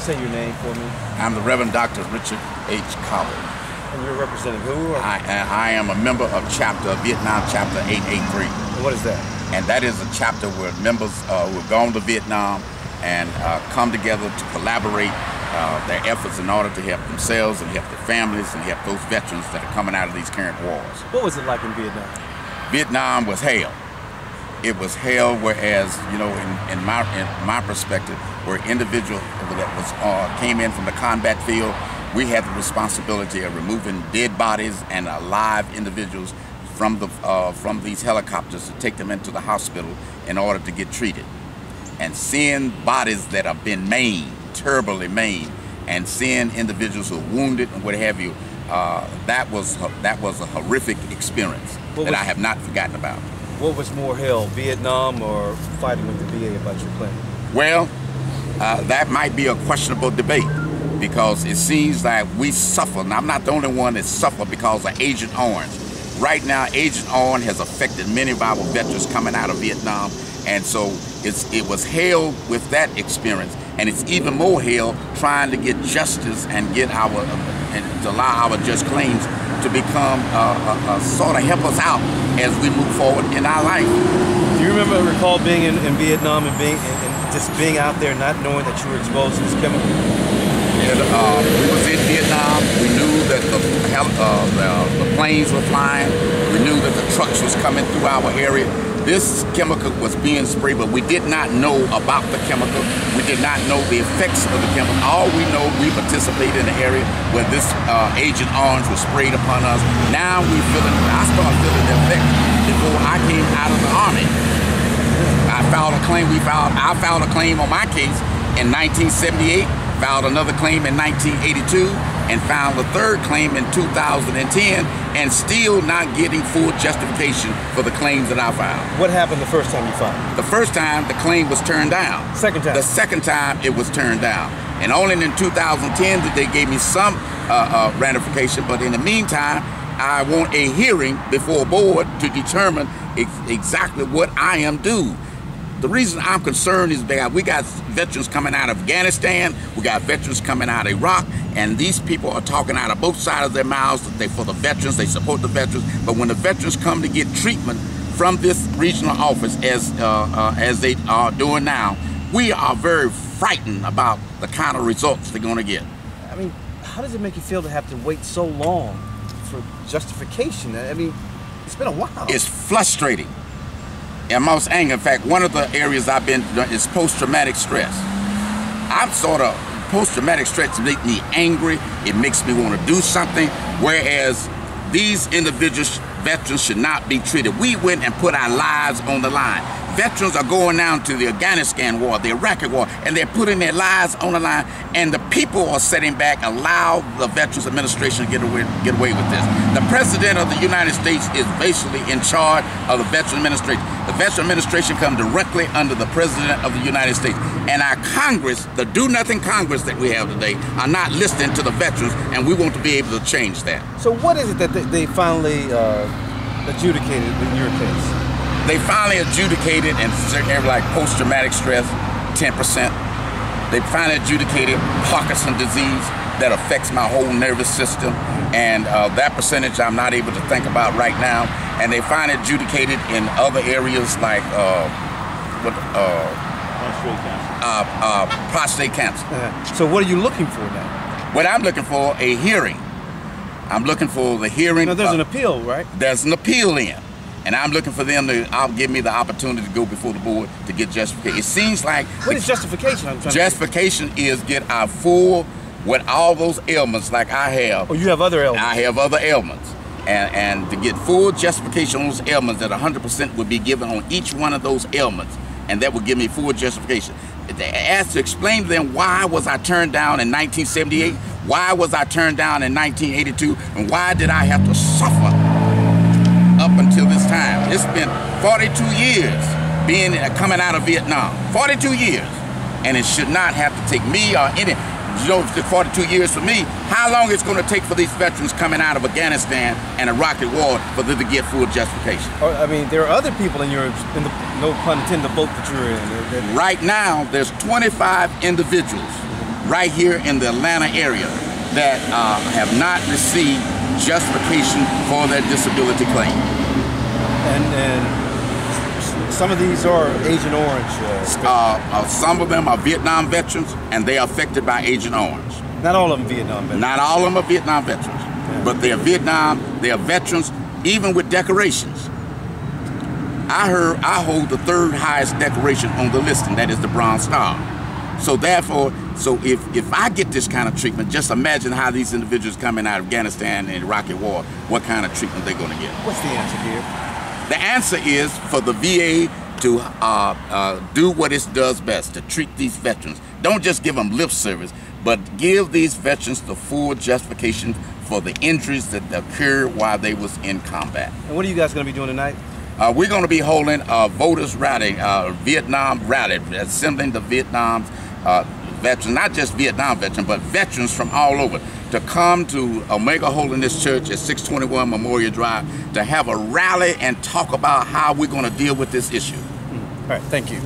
say your name for me? I'm the Reverend Dr. Richard H. Cobble. And you're representing who? I am a member of Vietnam Chapter 883. And what is that? And that is a chapter where members who have gone to Vietnam and come together to collaborate their efforts in order to help themselves and help their families and help those veterans that are coming out of these current wars. What was it like in Vietnam? Vietnam was hell. It was hell, whereas, you know, in my perspective, where individuals that came in from the combat field, we had the responsibility of removing dead bodies and alive individuals from these helicopters to take them into the hospital in order to get treated. And seeing bodies that have been maimed, terribly maimed, and seeing individuals who are wounded and what have you, that was a horrific experience that I have not forgotten about. What was more hell, Vietnam or fighting with the VA about your claim? Well, that might be a questionable debate, because it seems like we suffer, and I'm not the only one that suffered because of Agent Orange. Right now, Agent Orange has affected many of our veterans coming out of Vietnam, and so it was hell with that experience, and it's even more hell trying to get justice and get and to allow our just claims to become sort of help us out as we move forward in our life. Do you recall being in Vietnam and just being out there not knowing that you were exposed to this chemical? Yeah, we was in Vietnam. We knew that the planes were flying. We knew that the trucks was coming through our area. This chemical was being sprayed, but we did not know about the chemical. We did not know the effects of the chemical. All we know, we participated in the area where this Agent Orange was sprayed upon us. Now I started feeling the effect before I came out of the Army. I filed a claim on my case in 1978, filed another claim in 1982, and filed a third claim in 2010, and still not getting full justification for the claims that I filed. What happened the first time you filed? The first time, the claim was turned down. Second time? The second time, it was turned down. And only in 2010 that they gave me some ratification, but in the meantime, I want a hearing before a board to determine exactly what I am due. The reason I'm concerned is that we got veterans coming out of Afghanistan, we got veterans coming out of Iraq, and these people are talking out of both sides of their mouths that for the veterans, they support the veterans, but when the veterans come to get treatment from this regional office as they are doing now, we are very frightened about the kind of results they're going to get. I mean, how does it make you feel to have to wait so long for justification? I mean, it's been a while. It's frustrating. And most anger. In fact, one of the areas I've been is post-traumatic stress. Post-traumatic stress makes me angry. It makes me want to do something. Whereas these individuals, veterans, should not be treated. We went and put our lives on the line. Veterans are going down to the Afghanistan war, the Iraqi war, and they're putting their lives on the line, and the people are sitting back, allow the Veterans Administration to get away with this. The President of the United States is basically in charge of the Veterans Administration. The Veterans Administration comes directly under the President of the United States. And our Congress, the do-nothing Congress that we have today, are not listening to the veterans, and we want to be able to change that. So what is it that they finally adjudicated in your case? They finally adjudicated in certain areas like post-traumatic stress, 10%. They finally adjudicated Parkinson's disease that affects my whole nervous system, and that percentage I'm not able to think about right now. And they finally adjudicated in other areas like prostate cancer. So what are you looking for now? What I'm looking for, a hearing. I'm looking for the hearing. Now there's an appeal, right? There's an appeal in. And I'm looking for them to give me the opportunity to go before the board to get justification. It seems like... What is justification? Justification is get our full, with all those ailments like I have. Oh, you have other ailments? I have other ailments. And to get full justification on those ailments, that 100% would be given on each one of those ailments. And that would give me full justification. They asked to explain to them why was I turned down in 1978, why was I turned down in 1982, and why did I have to suffer up until this time. It's been 42 years coming out of Vietnam. 42 years. And it should not have to take me or any, 42 years for me. How long it's going to take for these veterans coming out of Afghanistan and Iraqi war for them to get full justification? I mean, there are other people in the no pun intended, the boat that you're in. Right now, there's 25 individuals right here in the Atlanta area that have not received justification for their disability claim. And some of these are Agent Orange. Some of them are Vietnam veterans, and they are affected by Agent Orange. Not all of them Vietnam veterans. Not all of them are Vietnam veterans, yeah. But they are they are veterans, even with decorations. I hold the third highest decoration on the list, and that is the Bronze Star. So therefore, if I get this kind of treatment, just imagine how these individuals coming out of Afghanistan and Iraqi war, what kind of treatment they're going to get. What's the answer here? The answer is for the VA to do what it does best, to treat these veterans. Don't just give them lip service, but give these veterans the full justification for the injuries that occurred while they was in combat. And what are you guys going to be doing tonight? We're going to be holding a voters rally, Vietnam rally, assembling the Vietnam veterans, not just Vietnam veterans, but veterans from all over, to come to Omega Holiness Church at 621 Memorial Drive to have a rally and talk about how we're going to deal with this issue. All right, thank you.